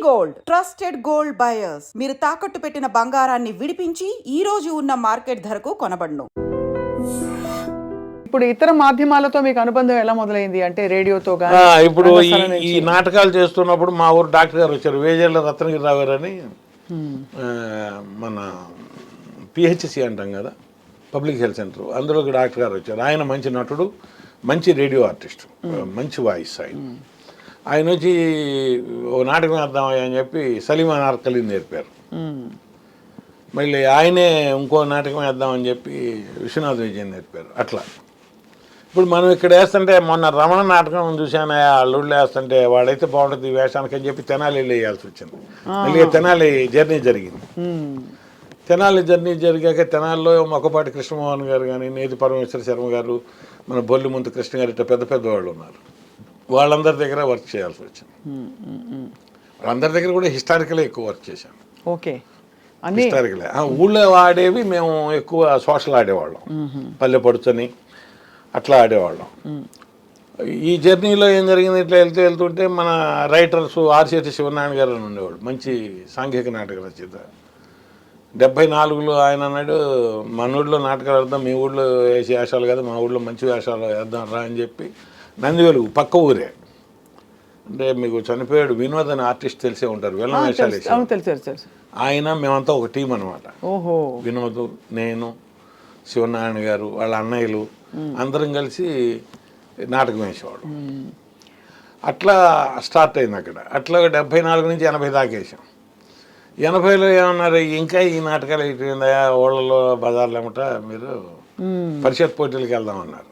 Gold trusted gold buyers మీరు తాకట్టు పెట్టిన బంగారాన్ని విడిపించి ఈ రోజు ఉన్న మార్కెట్ ధరకు కొనబడును. ఇప్పుడు ఇతర మాధ్యమాలతో మీకు అనుబంధం ఎలా మొదలైంది అంటే రేడియోతో గానీ ఇప్పుడు ఈ నాటకాలు చేస్తున్నప్పుడు మా ఊరు డాక్టర్ గారు వచ్చారు, వేజేళ్ళ రత్నగిరిరావు గారు అని, మన పిహెచ్సి అంటాం కదా, పబ్లిక్ హెల్త్ సెంటర్, అందులోకి డాక్టర్ గారు వచ్చారు. ఆయన మంచి నటుడు, మంచి రేడియో ఆర్టిస్ట్, మంచి వాయిస్. ఆయన వచ్చి ఓ నాటకం వేద్దామని అని చెప్పి సలీమా నార్కలిని నేర్పారు. మళ్ళీ ఆయనే ఇంకో నాటకం వేద్దామని చెప్పి విశ్వనాథ్ విజయన్ నేర్పారు. అట్లా ఇప్పుడు మనం ఇక్కడ వేస్తుంటే, మొన్న రమణ నాటకం చూశాను, అల్లుళ్ళు వేస్తుంటే వాడైతే బాగుంటుంది ఈ వేషానికి అని చెప్పి తెనాలి వెళ్ళి వేయాల్సి వచ్చింది. మళ్ళీ తెనాలి జర్నీ జరిగింది. తెనాలి జర్నీ జరిగాక తెనాలిలో మొక్కపాటి కృష్ణమోహన్ గారు కానీ, నేతి పరమేశ్వర శర్మ గారు, మన బొల్లిముంతు కృష్ణ గారు, ఇట్లా పెద్ద పెద్ద వాళ్ళు ఉన్నారు. వాళ్ళందరి దగ్గర వర్క్ చేయాల్సి వచ్చింది. వాళ్ళందరి దగ్గర కూడా హిస్టారికలే ఎక్కువ వర్క్ చేశాను. ఓకే, హిస్టారికలే. ఊళ్ళో ఆడేవి మేము ఎక్కువ సోషల్ ఆడేవాళ్ళం, పల్లె పడుచని అట్లా ఆడేవాళ్ళం. ఈ జర్నీలో ఏం జరిగింది, ఇట్లా వెళ్తుంటే మన రైటర్స్ ఆర్చేటి శివనారాయణ గారు అని ఉండేవాడు, మంచి సాంఘిక నాటక రచయిత. 74లో ఆయన అన్నాడు, మన ఊళ్ళో నాటకాలు వేద్దాం, మీ ఊళ్ళో వేసే వేషాలు కదా, మా ఊళ్ళో మంచి వేషాలు వేద్దాం రా అని చెప్పి, నందివెలుగు పక్క ఊరే, అంటే మీకు చనిపోయాడు వినోద్ అని ఆర్టిస్ట్ తెలిసే ఉంటారు, వెళ్ళ వేషాలు వేసి, ఆయన మేమంతా ఒక టీం అనమాట. వినోద్, నేను, శివనారాయణ గారు, వాళ్ళ అన్నయ్యలు అందరం కలిసి నాటకం వేసేవాడు. అట్లా స్టార్ట్ అయింది అక్కడ. అట్లా 74 నుంచి 80 దాకా వేసాం. 80లో ఏమన్నారు, ఇంకా ఈ నాటకాలు అయిపోయిందా ఊళ్ళలో బజార్లు ఏమట, మీరు పరిషత్ పోటీలకు వెళ్దామన్నారు.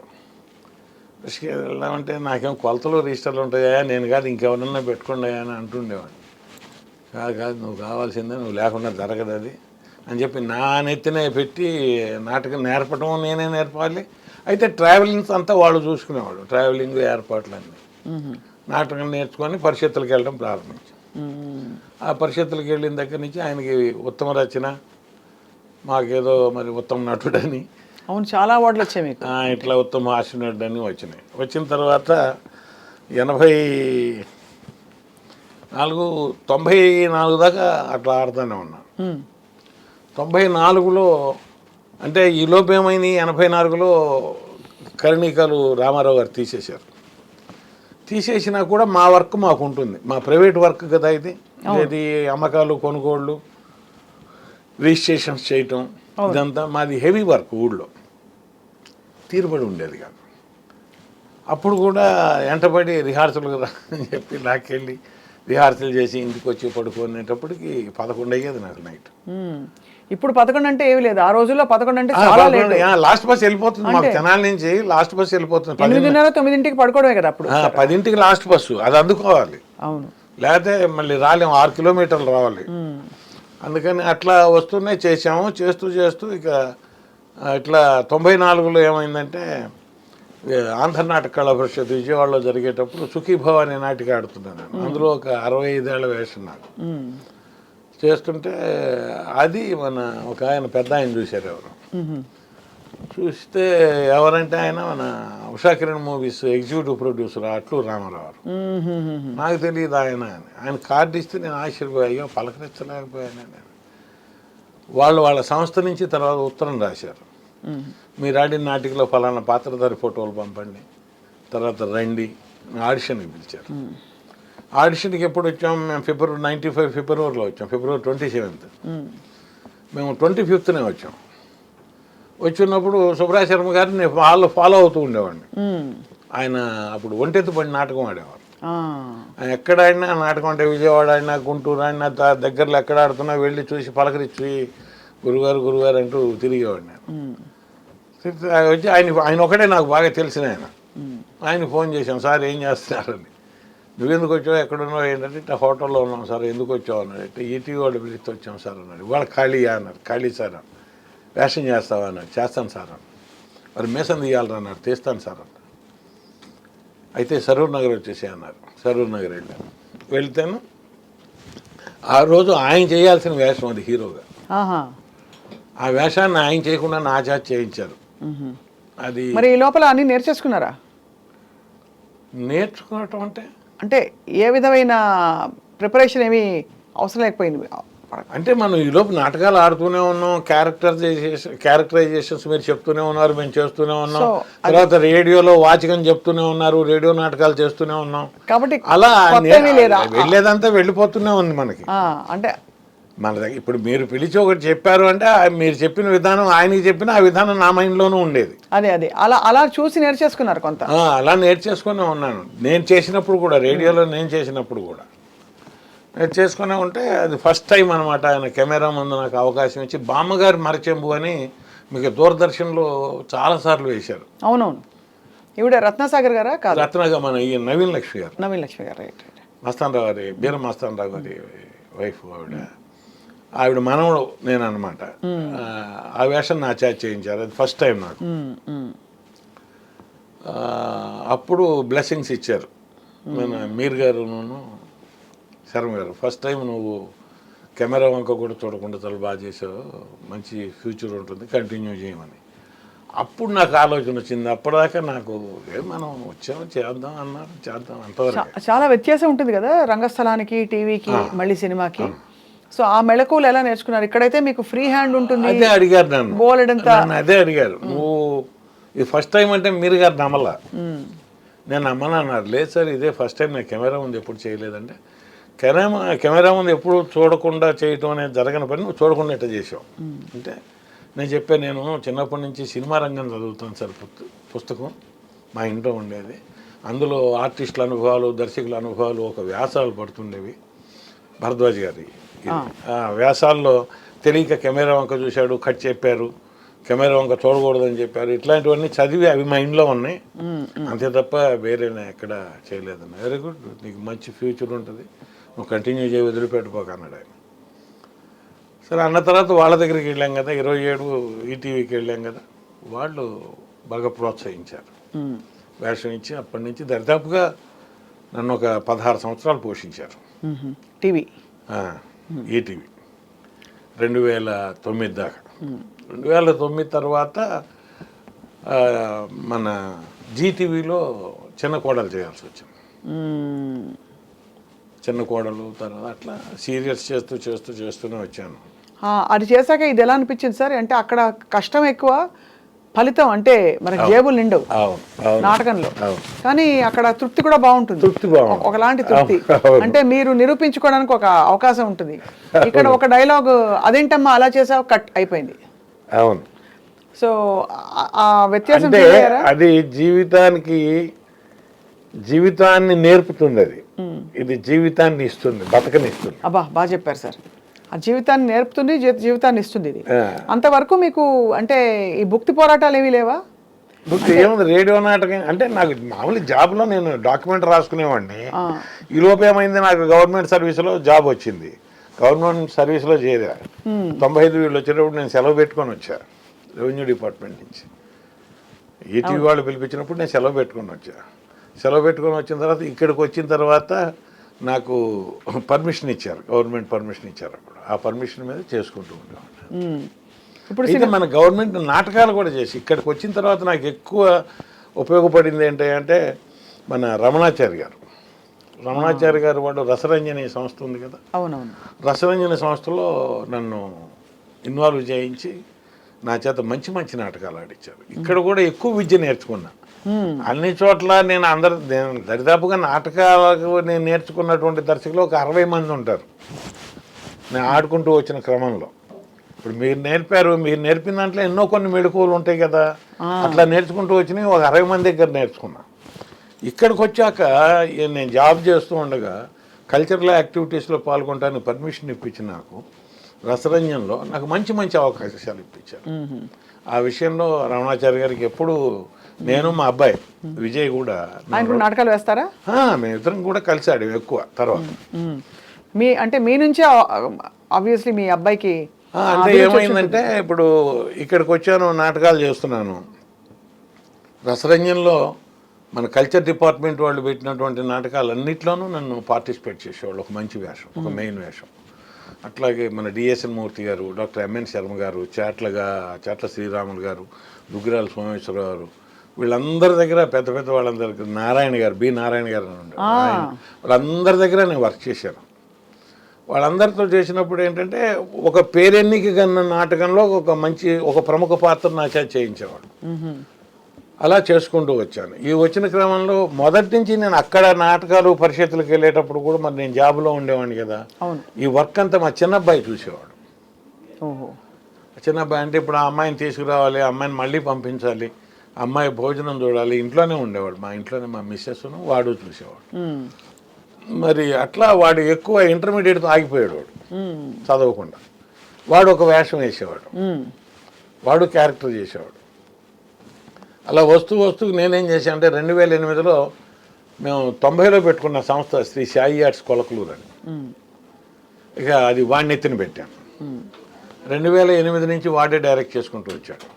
వెళ్దామంటే నాకేం కొలతలు రిజిస్టర్లు ఉంటాయా, నేను కాదు ఇంకెవరన్నా పెట్టుకున్నాయా అని అంటుండేవాడిని. కాదు నువ్వు కావాల్సిందే, నువ్వు లేకుండా జరగదు అది అని చెప్పి నా నెత్తినే పెట్టి నాటకం నేర్పడం నేనే నేర్పాలి. అయితే ట్రావెలింగ్స్ అంతా వాళ్ళు చూసుకునేవాడు, ట్రావెలింగ్ ఏర్పాట్లన్నీ. నాటకం నేర్చుకొని పరిషత్తులకు వెళ్ళడం ప్రారంభించాం. ఆ పరిషత్తులకు వెళ్ళిన దగ్గర నుంచి ఆయనకి ఉత్తమ రచన, మాకేదో మరి ఉత్తమ నటుడని, అవును చాలా అవార్డులు వచ్చాయి మీకు, ఇట్లా ఉత్తమ హాస్యనటుడు అని వచ్చినాయి. వచ్చిన తర్వాత 94 దాకా అట్లా ఆడుతూనే ఉన్నాను. 94లో అంటే ఈ లోపు ఏమైంది, 84లో కరణికలు రామారావు గారు తీసేశారు. తీసేసినా కూడా మా వర్క్ మాకు ఉంటుంది, మా ప్రైవేట్ వర్క్ కదా ఇది. ఇది అమ్మకాలు, కొనుగోళ్ళు, రిజిస్ట్రేషన్స్ చేయటం, ఇదంతా మాది హెవీ వర్క్. ఊళ్ళో తీరుబడి ఉండేది కాదు. అప్పుడు కూడా ఎంటబడి రిహార్సల్ అని చెప్పి నాకెళ్ళి రిహార్సల్ చేసి ఇంటికి వచ్చి పడుకునేటప్పటికి 11 అయ్యేది నాకు నైట్. ఇప్పుడు 11 అంటే ఏమి లేదు, ఆ రోజుల్లో 11 అంటే చాలా లేట్. లాస్ట్ బస్ వెళ్ళిపోతుంది మాకు తెనాలి నుంచి, లాస్ట్ బస్ వెళ్ళిపోతుంది. 8:30-9కి పడుకోవడమే కదా అప్పుడు. 10కి లాస్ట్ బస్సు, అది అందుకోవాలి. అవును, లేకపోతే మళ్ళీ రాలేము, 6 కిలోమీటర్లు రావాలి. అందుకని అట్లా వస్తూనే చేసాము. చేస్తూ ఇక ఇట్లా 94లో ఏమైందంటే, ఆంధ్ర నాటక కళా పరిషత్ విజయవాడలో జరిగేటప్పుడు సుఖీభవ అనే నాటిక ఆడుతున్నాను. అందులో ఒక 65 ఏళ్ల వేషం నాకు చేస్తుంటే, అది మన ఒక ఆయన పెద్ద ఆయన చూశారు. ఎవరు చూస్తే, ఎవరంటే ఆయన మన Usha Kiran movies executive producer Atluru Ramarao. నాకు తెలియదు ఆయన కార్డు ఇస్తే నేను ఆశ్చర్యపోయా, పలకరించలేకపోయాను. నేను వాళ్ళ సంస్థ నుంచి తర్వాత ఉత్తరం రాశారు, మీరు ఆడిన నాటికలో ఫలానా పాత్రధారి ఫోటోలు పంపండి, తర్వాత రండి. ఆడిషన్కి పిలిచారు. ఆడిషన్కి ఎప్పుడు వచ్చాము మేము, ఫిబ్రవరి 95 ఫిబ్రవరిలో వచ్చాం, ఫిబ్రవరి 27th. మేము 25th వచ్చాం. వచ్చినప్పుడు సుబ్రాయ శర్మ గారిని నేను ఫాలో అవుతూ ఉండేవాడిని. ఆయన అప్పుడు ఒంటెత్తు పడి నాటకం ఆడేవారు. ఆయన ఎక్కడ ఆడినా నాటకం, అంటే విజయవాడ ఆడినా, గుంటూరు ఆడినా, దగ్గరలో ఎక్కడ ఆడుతున్నా వెళ్ళి చూసి పలకరించి గురుగారు అంటూ తిరిగేవాడిని. వచ్చి ఆయన ఒకటే నాకు బాగా తెలిసిన ఆయన ఫోన్ చేశాం, సార్ ఏం చేస్తున్నారని. నువ్వెందుకు వచ్చావు, ఎక్కడున్నావు ఏంటంటే, ఇట్లా హోటల్లో ఉన్నాం సార్. ఎందుకు వచ్చావు అన్నాడు. ఇట్లా ఈటీవీ వాళ్ళు పిలిస్తే వచ్చాం సార్ అన్నాడు. ఇవాళ ఖాళీయా అన్నారు. ఖాళీ సార్ అన్న. వేషం చేస్తావా అన్నాడు. చేస్తాను సార్ అన్న. మరి మేసం తీయాలరా అన్నాడు. తీస్తాను సార్ అన్న. అయితే సరూర్ నగర్ వచ్చేసి అన్నారు. సరూర్ నగర్ వెళ్ళాను. వెళ్తాను, ఆ రోజు ఆయన చేయాల్సిన వేషం అది హీరోగా. ఆ వేషాన్ని ఆయన చేయకుండా నా చేత చేయించారు. అది మరి ఈ లోపల అన్ని నేర్చేసుకున్నారా? నేర్చుకోవటం అంటే అంటే ఏ విధమైన ప్రిపరేషన్ ఏమీ అవసరం లేకపోయింది. అంటే మనం ఈలోపు నాటకాలు ఆడుతూనే ఉన్నాం, క్యారెక్టరైజేషన్స్ మీరు చెప్తూనే ఉన్నారు, మేము చేస్తూనే ఉన్నాం. తర్వాత రేడియోలో వాచకం చెప్తూనే ఉన్నారు, రేడియో నాటకాలు చేస్తూనే ఉన్నాం. కాబట్టి అలా వెళ్ళేదంతా వెళ్ళిపోతూనే ఉంది మనకి. అంటే మన దగ్గర ఇప్పుడు మీరు పిలిచి ఒకటి చెప్పారు అంటే మీరు చెప్పిన విధానం ఆయనకి చెప్పిన ఆ విధానం నా మైండ్లోనూ ఉండేది. అదే అలా చూసి నేర్చేసుకున్నారు కొంత. అలా నేర్చేసుకునే ఉన్నాను నేను చేసినప్పుడు కూడా, రేడియోలో నేను చేసినప్పుడు కూడా నేర్చేసుకునే ఉంటే అది ఫస్ట్ టైం అనమాట. ఆయన కెమెరా ముందు నాకు అవకాశం ఇచ్చి బామ్మగారి మరచెంబు అని మీకు దూరదర్శన్లో చాలాసార్లు వేశారు. అవునవును, ఇవిడ రత్నసాగర్ గారా? కాదు, రత్నగా మన ఈ నవీన్ లక్ష్మి గారు. నవీన్ లక్ష్మి గారు, రైట్. మస్తాన్ రావు గారి, బీర మస్తాన్ రావు గారి వైఫ్ ఆవిడ మనవడు నేను అనమాట. ఆ వేషం నా చేత చేయించారు, అది ఫస్ట్ టైం నాకు. అప్పుడు బ్లెస్సింగ్స్ ఇచ్చారు మన మీర్ గారును శర్మ గారు. ఫస్ట్ టైం నువ్వు కెమెరా వంక కూడా చూడకుండా చాలా బాగా చేసావు, మంచి ఫ్యూచర్ ఉంటుంది, కంటిన్యూ చేయమని. అప్పుడు నాకు ఆలోచన వచ్చింది. అప్పటిదాకా నాకు మనం వచ్చాము చేద్దాం అన్నారు, చేద్దాం అంతవరకు. చాలా వ్యత్యాసం ఉంటుంది కదా రంగస్థలానికి, టీవీకి, మళ్ళీ సినిమాకి. సో ఆ మెళకువలు ఎలా నేర్చుకున్నారు? ఇక్కడైతే మీకు ఫ్రీ హ్యాండ్ ఉంటుంది. అదే అడిగారు నన్ను, బోలెడంతా అదే అడిగారు. నువ్వు ఇది ఫస్ట్ టైం అంటే మీరు గారు నమ్మలా. నేను నమ్మను అన్నారు. లేదు సార్ ఇదే ఫస్ట్ టైం, నేను కెమెరా ముందు ఎప్పుడు చేయలేదంటే, కెమెరా ముందు ఎప్పుడు చూడకుండా చేయటం అనేది జరగని పని నువ్వు చూడకుండా ఎట్లా చేసావు అంటే, నేను చెప్పాను నేను చిన్నప్పటి నుంచి సినిమా రంగం చదువుతాను సార్, పుస్తకం మా ఇంట్లో ఉండేది. అందులో ఆర్టిస్టుల అనుభవాలు, దర్శకుల అనుభవాలు ఒక వ్యాసాలు పడుతుండేవి భరద్వాజ్ గారి. వ్యాసాల్లో తెలియక కెమెరా వంక చూశాడు, కట్ చెప్పారు, కెమెరా వంక చూడకూడదని చెప్పారు. ఇట్లాంటివన్నీ చదివి అవి మా ఇంట్లో ఉన్నాయి, అంతే తప్ప వేరే ఎక్కడ చేయలేదన్న. వెరీ గుడ్, నీకు మంచి ఫ్యూచర్ ఉంటుంది, నువ్వు కంటిన్యూ చేయి, వదిలిపెట్టుకోక అన్నాడు ఆయన. సరే అన్న తర్వాత వాళ్ళ దగ్గరికి వెళ్ళాం కదా, 27 ఈటీవీకి వెళ్ళాం కదా, వాళ్ళు బాగా ప్రోత్సహించారు, వేషం ఇచ్చి అప్పటి నుంచి దరిదాపుగా నన్ను ఒక 16 సంవత్సరాలు పోషించారు. టీవీ ఈటీవీ 2009 దాకా. 2009 తర్వాత మన జీటీవీలో చిన్న కోడలు చేయాల్సి వచ్చింది. చిన్న కోడలు తర్వాత అట్లా సీరియల్స్ చేస్తూనే వచ్చాను. అది చేశాక ఇది ఎలా అనిపించింది సార్? అంటే అక్కడ కష్టం ఎక్కువ, ఫలితం అంటే మనకి జేబులు నిండవు నాటకంలో, కానీ అక్కడ తృప్తి కూడా బాగుంటుంది, ఒకలాంటి తృప్తి. అంటే మీరు నిరూపించుకోవడానికి ఒక అవకాశం ఉంటుంది. ఇక్కడ ఒక డైలాగ్, అదేంటమ్మా అలా చేసావు, కట్ అయిపోయింది. అవును. సో ఆ వ్యత్యాసం అది జీవితాన్ని నేర్పుతుంది, అది ఇది జీవితాన్ని ఇస్తుంది, బతకనిస్తుంది. అబ్బా బాగా చెప్పారు సార్. ఆ జీవితాన్ని నేర్పుతుంది, జీవితాన్ని ఇస్తుంది ఇది. అంతవరకు మీకు అంటే ఈ భుక్తి పోరాటాలు ఏమీ లేవా? భుక్తి ఏముంది, రేడియో నాటకం అంటే నాకు మామూలు జాబ్లో నేను డాక్యుమెంట్ రాసుకునేవాడిని. ఈ లోపు ఏమైంది, నాకు గవర్నమెంట్ సర్వీస్లో జాబ్ వచ్చింది, గవర్నమెంట్ సర్వీస్లో చేరా. 95 వీళ్ళు వచ్చేటప్పుడు నేను సెలవు పెట్టుకొని వచ్చా రెవెన్యూ డిపార్ట్మెంట్ నుంచి. ఈటీవీ వాళ్ళు పిలిపించినప్పుడు నేను సెలవు పెట్టుకొని వచ్చా. సెలవు పెట్టుకొని వచ్చిన తర్వాత ఇక్కడికి వచ్చిన తర్వాత నాకు పర్మిషన్ ఇచ్చారు, గవర్నమెంట్ పర్మిషన్ ఇచ్చారు. అప్పుడు ఆ పర్మిషన్ మీద చేసుకుంటూ ఉండేవాడిని. ఇప్పుడు మన గవర్నమెంట్ నాటకాలు కూడా చేసి ఇక్కడికి వచ్చిన తర్వాత నాకు ఎక్కువ ఉపయోగపడింది ఏంటంటే మన రమణాచారి గారు వాడు రసరంజని సంస్థ ఉంది కదా, అవునవును, రసరంజని సంస్థలో నన్ను ఇన్వాల్వ్ చేయించి నా చేత మంచి మంచి నాటకాలు ఆడించారు. ఇక్కడ కూడా ఎక్కువ విద్య నేర్చుకున్నా. అన్ని చోట్ల నేను దరిదాపుగా నాటకాలకు నేను నేర్చుకున్నటువంటి దర్శకులు ఒక 60 మంది ఉంటారు నేను ఆడుకుంటూ వచ్చిన క్రమంలో. ఇప్పుడు మీరు నేర్పిన దాంట్లో ఎన్నో కొన్ని మెళకువలు ఉంటాయి కదా, అట్లా నేర్చుకుంటూ వచ్చినాయి ఒక 60 మంది దగ్గర నేర్చుకున్నా. ఇక్కడికి వచ్చాక నేను జాబ్ చేస్తూ ఉండగా కల్చరల్ యాక్టివిటీస్లో పాల్గొనడానికి పర్మిషన్ ఇప్పించి నాకు రసరంజన్లో నాకు మంచి మంచి అవకాశాలు ఇప్పించారు. ఆ విషయంలో రమణాచారి గారికి ఎప్పుడు నేను మా అబ్బాయి విజయ్ కూడా నాటకాలు వేస్తారా? మేమిద్దరం కూడా కలిసి ఆడాము ఎక్కువ. తర్వాత మీ నుంచే ఆబ్వియస్లీ మీ అబ్బాయికి అంటే ఏమైందంటే ఇప్పుడు ఇక్కడికి వచ్చాను, నాటకాలు చేస్తున్నాను. రసరంజన్లో మన కల్చర్ డిపార్ట్మెంట్ వాళ్ళు పెట్టినటువంటి నాటకాలన్నిట్లోనూ నన్ను పార్టిసిపేట్ చేసేవాళ్ళు, ఒక మంచి వేషం, ఒక మెయిన్ వేషం. అట్లాగే మన డిఎస్ఎన్ మూర్తి గారు, డాక్టర్ ఎంఎన్ శర్మ గారు, చాట్ల శ్రీరాములు గారు, దుగ్గిరాల సోమేశ్వరరావు గారు, వీళ్ళందరి దగ్గర పెద్ద పెద్ద వాళ్ళందరి, నారాయణ గారు, బి నారాయణ గారు అని ఉండేవారు, వాళ్ళందరి దగ్గర నేను వర్క్ చేశాను. వాళ్ళందరితో చేసినప్పుడు ఏంటంటే ఒక పేరెన్నిక కన్నా నాటకంలో ఒక ప్రముఖ పాత్ర నా చేత చేయించేవాడు. అలా చేసుకుంటూ వచ్చాను. ఈ వచ్చిన క్రమంలో మొదటి నుంచి నేను అక్కడ నాటకాలు పరిషత్తులకు వెళ్ళేటప్పుడు కూడా మరి నేను జాబ్లో ఉండేవాడిని కదా, ఈ వర్క్ అంతా మా చిన్నబ్బాయి చూసేవాడు. చిన్నబ్బాయి అంటే ఇప్పుడు ఆ అమ్మాయిని తీసుకురావాలి, ఆ అమ్మాయిని మళ్ళీ పంపించాలి, అమ్మాయి భోజనం చూడాలి, ఇంట్లోనే ఉండేవాడు. మా ఇంట్లోనే మా మిస్సెస్ను వాడు చూసేవాడు. మరి అట్లా వాడు ఎక్కువ ఇంటర్మీడియట్తో ఆగిపోయాడు. వాడు చదవకుండా వాడు ఒక వేషం వేసేవాడు, వాడు క్యారెక్టర్ చేసేవాడు. అలా వస్తూ నేనేం చేశాను అంటే 2008లో మేము 90లో పెట్టుకున్న సంస్థ శ్రీ సాయి ఆర్ట్స్ కొలకలూరు అని. ఇక అది వాడిని ఎత్తిన పెట్టాను. 2008 నుంచి వాడే డైరెక్ట్ చేసుకుంటూ వచ్చాడు.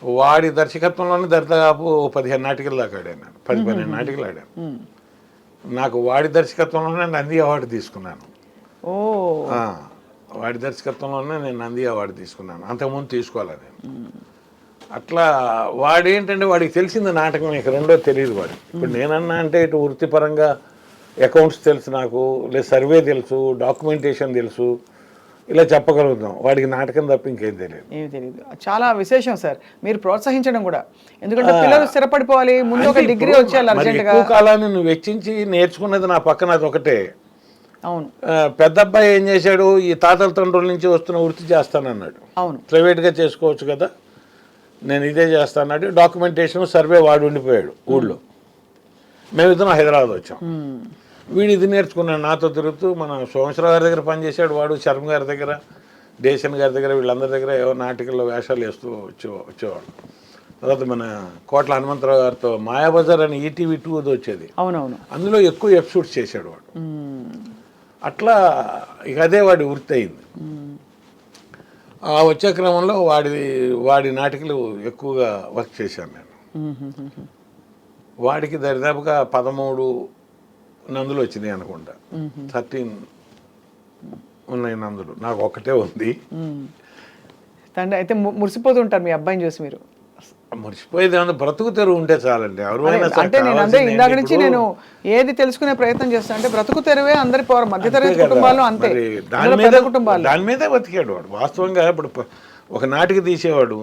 వాడి దర్శకత్వంలోనే దరిదాపు 15 నాటికలు దాకా ఆడాను. 10-12 నాటికలు ఆడాను. నాకు వాడి దర్శకత్వంలోనే నంది అవార్డు తీసుకున్నాను. వాడి దర్శకత్వంలోనే నేను నంది అవార్డు తీసుకున్నాను. అంతకుముందు తీసుకోవాలి నేను. అట్లా వాడేంటంటే వాడికి తెలిసింది నాటకం, ఇక రెండో తెలియదు వాడికి. ఇప్పుడు నేనన్నా అంటే ఇటు వృత్తిపరంగా అకౌంట్స్ తెలుసు నాకు, లేదా సర్వే తెలుసు, డాక్యుమెంటేషన్ తెలుసు, ఇలా చెప్పగలుగుతాం. వాడికి నాటకం తప్ప ఇంకేం తెలియదు. ఏమి తెలియదు. చాలా విశేషం సార్ మీరు ప్రోత్సహించడం కూడా. ఎందుకంటే పిల్లలు స్థిరపడిపోవాలి, ముందు ఒక డిగ్రీ వచ్చేయాలి అర్జెంటుగా. ఎక్కువ కాలాన్ని నువ్వు వెచ్చించి నేర్చుకున్నది నా పక్కన అది ఒకటే. అవును. పెద్ద అబ్బాయి ఏం చేశాడు, ఈ తాతల తండ్రుల నుంచి వస్తున్న వృత్తి చేస్తానన్నాడు. అవును. ప్రైవేట్గా చేసుకోవచ్చు కదా, నేను ఇదే చేస్తానన్నాడు. డాక్యుమెంటేషన్ సర్వే వాడు ఉండిపోయాడు ఊళ్ళో. మేమిద్దరం హైదరాబాద్ వచ్చాం. వీడు ఇది నేర్చుకున్నాడు నాతో తిరుగుతూ. మన సోమేశ్వరరావు గారి దగ్గర పనిచేశాడు వాడు, శర్మ గారి దగ్గర, డేషన్ గారి దగ్గర, వీళ్ళందరి దగ్గర ఏవో నాటికల్లో వేషాలు వేస్తూ వచ్చేవాడు. తర్వాత మన కోట్ల హనుమంతరావు గారితో మాయాబజార్ అని ఈటీవీ 2 అది వచ్చేది. అవునవును. అందులో ఎక్కువ ఎపిసోడ్స్ చేశాడు వాడు. అట్లా ఇక అదే వాడి వృత్తి అయింది. ఆ వచ్చే క్రమంలో వాడి నాటికలు ఎక్కువగా వర్క్ చేశాను నేను. వాడికి దరిదాపుగా 13 నందులు వచ్చినాయి అనుకుంటా. 13 ఉన్నాయి నందులు, నాకు ఒక్కటే ఉంది. తండ్రి అయితే మురిసిపోతుంటారు మీ అబ్బాయిని చూసి మీరు. మురిసిపోయేది ఏమన్నా, బ్రతుకు తెరువు ఉంటే చాలండి. ఎవరైనా అంటే నేను అదే ఇందాక నుంచి నేను ఏది తెలుసుకునే ప్రయత్నం చేస్తాను అంటే బ్రతుకు తెరువే అందరి మధ్యతరగతి కుటుంబాలు అంతే, దాని మీదే బతికాడు వాడు. వాస్తవంగా ఇప్పుడు ఒక నాటిక తీసేవాడు,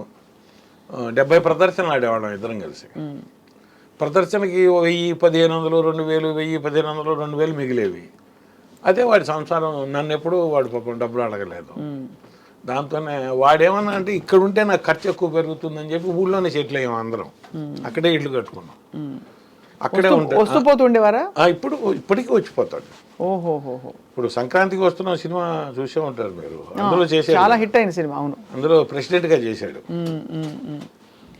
70 ప్రదర్శనలు ఆడేవాళ్ళం ఇద్దరం కలిసి. ప్రదర్శనకి 1000-1500, 2000, 1000-1500, 2000 మిగిలేవి. అదే వాడి సంసారం. నన్ను ఎప్పుడు వాడు పాపం డబ్బులు అడగలేదు. దాంతోనే వాడేమన్నా అంటే ఇక్కడ ఉంటే నాకు ఖర్చు ఎక్కువ పెరుగుతుందని చెప్పి ఊళ్ళోనే సెటిల్ అయ్యాం అందరం. అక్కడే ఇల్లు కట్టుకున్నాం, అక్కడే ఉంటాం. వస్తూ పోతుండేవారా? ఇప్పటికీ వచ్చిపోతాడు. ఓహోహో. ఇప్పుడు సంక్రాంతికి వస్తున్న సినిమా చూసే ఉంటారు మీరు. అందులో చేసే చాలా హిట్ అయిన సినిమా. అవును. అందులో ప్రెసిడెంట్గా చేశాడు.